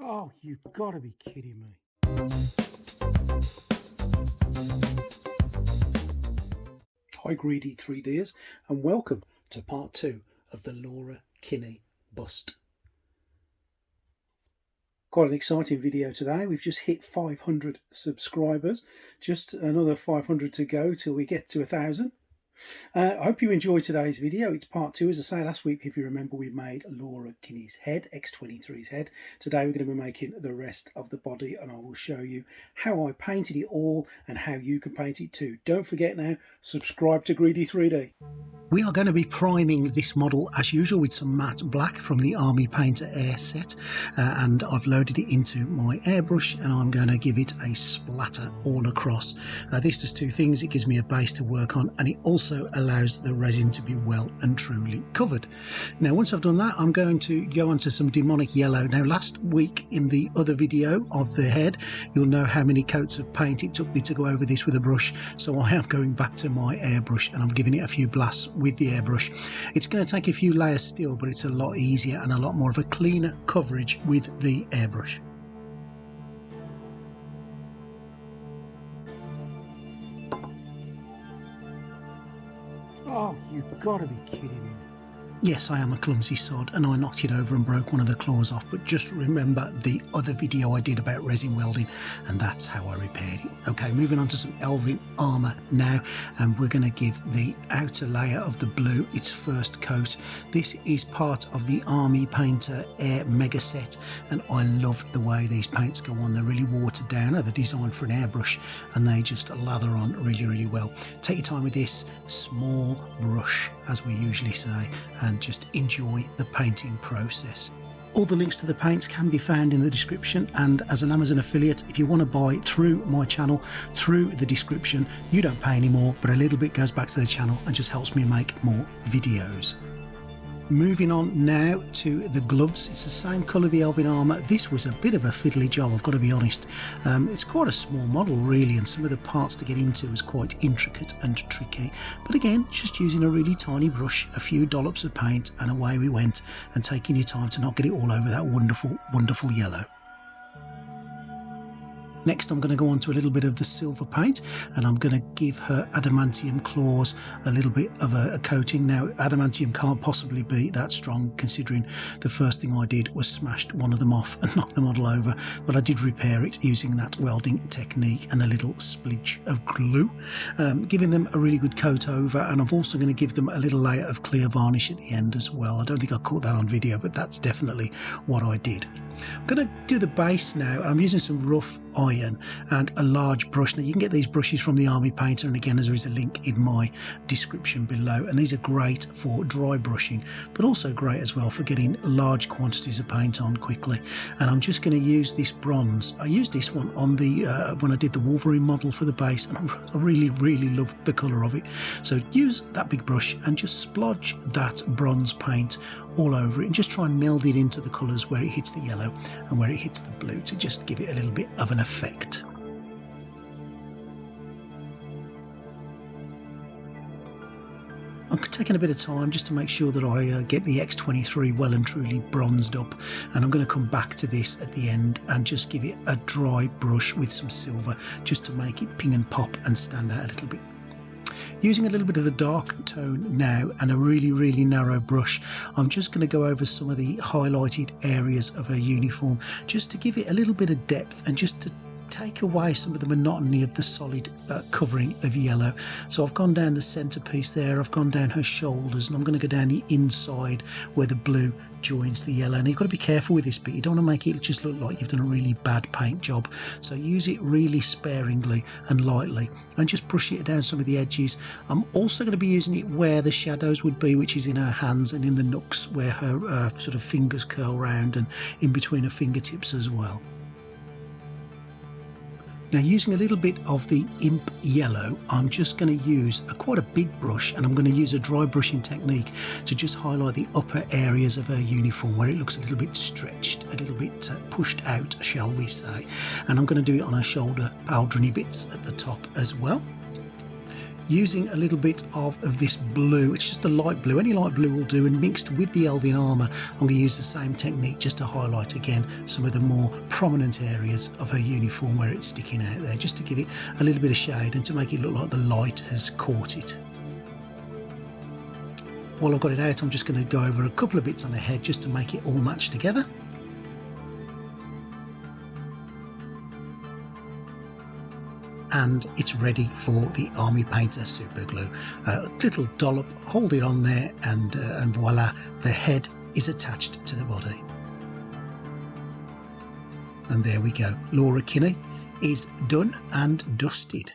Oh, you've got to be kidding me. Hi greedy 3Ders and welcome to part 2 of the Laura Kinney bust. Quite an exciting video today. We've just hit 500 subscribers, just another 500 to go till we get to 1,000. I hope you enjoyed today's video. It's part 2. As I say, last week, if you remember, we made Laura Kinney's head, X23's head. Today we're going to be making the rest of the body, and I will show you how I painted it all and how you can paint it too. Don't forget now, subscribe to Greedy 3D. We are going to be priming this model as usual with some matte black from the Army Painter Air set, and I've loaded it into my airbrush and I'm going to give it a splatter all across. This does two things: it gives me a base to work on, and it also allows the resin to be well and truly covered. Now once I've done that, I'm going to go on to some demonic yellow. Now last week in the other video of the head, you'll know how many coats of paint it took me to go over this with a brush, so I am going back to my airbrush and I'm giving it a few blasts with the airbrush. It's going to take a few layers still, but it's a lot easier and a lot more of a cleaner coverage with the airbrush. Oh, you've got to be kidding me. Yes, I am a clumsy sod and I knocked it over and broke one of the claws off, but just remember the other video I did about resin welding, and that's how I repaired it. Okay, moving on to some Elven armour now, and we're going to give the outer layer of the blue its first coat. This is part of the Army Painter Air Mega Set, and I love the way these paints go on. They're really watered down. They're designed for an airbrush and they just lather on really well. Take your time with this small brush, as we usually say, and just enjoy the painting process. All the links to the paints can be found in the description, and as an Amazon affiliate, if you want to buy through my channel, through the description, you don't pay anymore, but a little bit goes back to the channel and just helps me make more videos. Moving on now to the gloves. It's the same colour of the Elven armour. This was a bit of a fiddly job, I've got to be honest. It's quite a small model really, and some of the parts to get into is quite intricate and tricky. But again, just using a really tiny brush, a few dollops of paint, and away we went, and taking your time to not get it all over that wonderful yellow. Next I'm going to go on to a little bit of the silver paint, and I'm going to give her adamantium claws a little bit of a coating. Now adamantium can't possibly be that strong, considering the first thing I did was smashed one of them off and knocked the model over, but I did repair it using that welding technique and a little splidge of glue, giving them a really good coat over, and I'm also going to give them a little layer of clear varnish at the end as well. I don't think I caught that on video, but that's definitely what I did. I'm going to do the base now. I'm using some rough iron and a large brush. Now you can get these brushes from the Army Painter, and again there is a link in my description below, and these are great for dry brushing, but also great as well for getting large quantities of paint on quickly. And I'm just going to use this bronze. I used this one on the when I did the Wolverine model for the base, and I really love the colour of it. So use that big brush and just splodge that bronze paint all over it, and just try and meld it into the colours where it hits the yellow and where it hits the blue, to just give it a little bit of an effect. I'm taking a bit of time just to make sure that I get the X23 well and truly bronzed up, and I'm going to come back to this at the end and just give it a dry brush with some silver, just to make it ping and pop and stand out a little bit. Using a little bit of the dark tone now and a really narrow brush, I'm just going to go over some of the highlighted areas of her uniform, just to give it a little bit of depth and just to take away some of the monotony of the solid covering of yellow. So I've gone down the centre piece there, I've gone down her shoulders, and I'm going to go down the inside where the blue joins the yellow. And you've got to be careful with this bit. You don't want to make it just look like you've done a really bad paint job, so use it really sparingly and lightly, and just brush it down some of the edges. I'm also going to be using it where the shadows would be, which is in her hands and in the nooks where her sort of fingers curl round, and in between her fingertips as well. Now, using a little bit of the Imp Yellow, I'm just going to use quite a big brush, and I'm going to use a dry brushing technique to just highlight the upper areas of her uniform where it looks a little bit stretched, a little bit pushed out, shall we say. And I'm going to do it on her shoulder pauldrony bits at the top as well. using a little bit of this blue. It's just a light blue, any light blue will do, and mixed with the Elvin armour I'm going to use the same technique just to highlight again some of the more prominent areas of her uniform where it's sticking out there, just to give it a little bit of shade and to make it look like the light has caught it. While I've got it out, I'm just going to go over a couple of bits on the head just to make it all match together. And it's ready for the Army Painter super glue. A little dollop, hold it on there, and voila, the head is attached to the body. And there we go. Laura Kinney is done and dusted.